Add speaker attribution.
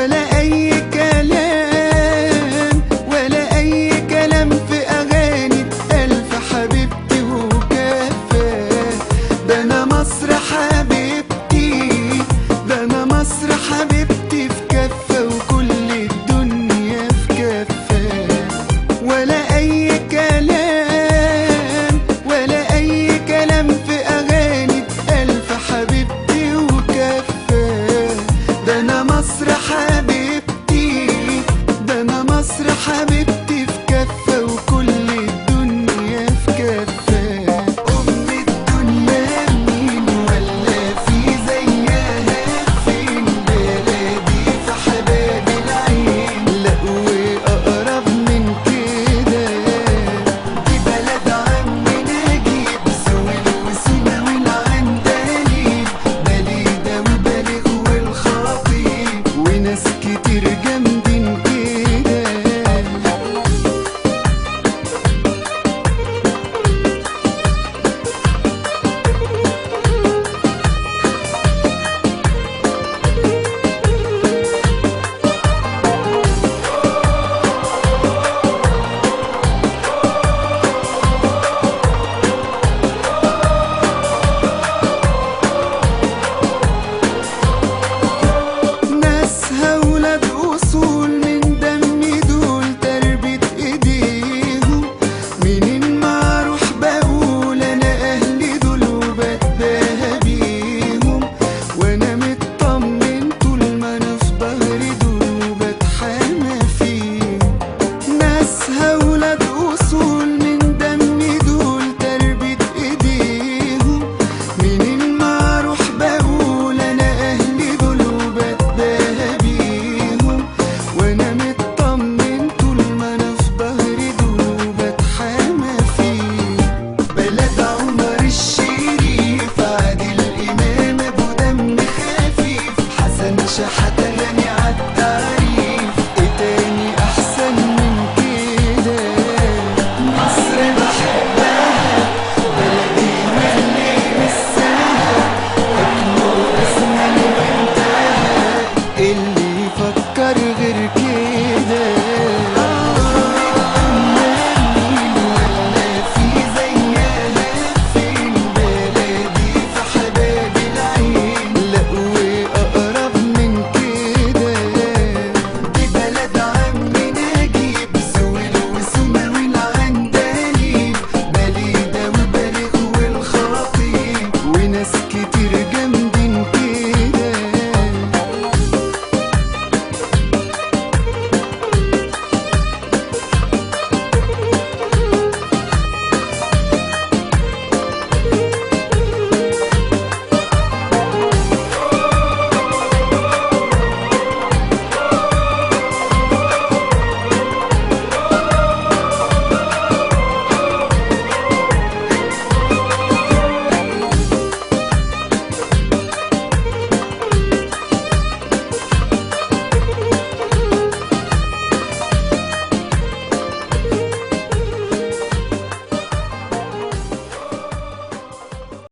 Speaker 1: ولا أي كلام ولا أي كلام في أغاني ألف حبيبتي وكفى. ده أنا مصر حبيبتي، ده أنا مصر حبيبتي في كفة وكل الدنيا في كفة. ولا أي كلام ولا أي كلام في أغاني ألف حبيبتي وكفة. ده أنا مصر حبيبتي، ده أنا مصر حبيبتي في كفة وكل الدنيا في كفة. أم الدنيا مين ولا في زيها فين؟ بلدي في حباب العين، لا وأقرب من كده. دي بلد عم نجيب سويل وسينا والعندليب، بليدة وبليغ والخطيب وناس كتير جامدين كده. ناسها ولاد أصول من دم دول تربية إيديهم. منين ما أروح بقول أنا أهلي دول وبتباهى بيهم، وأنا مطمن طول ما أنا في ظهري دول وبتحامى فيهم. ناسها ولاد أصول من دم دول تربية إيديهم. منين ما أروح بقول أنا أهلي دول وبتباهى بيهم، وأنا مطمن طول ما أنا في ظهري دول وبتحامى فيهم. بلد عمر الشريف، عادل إمام أبو دم خفيف، حسن شحاتة غني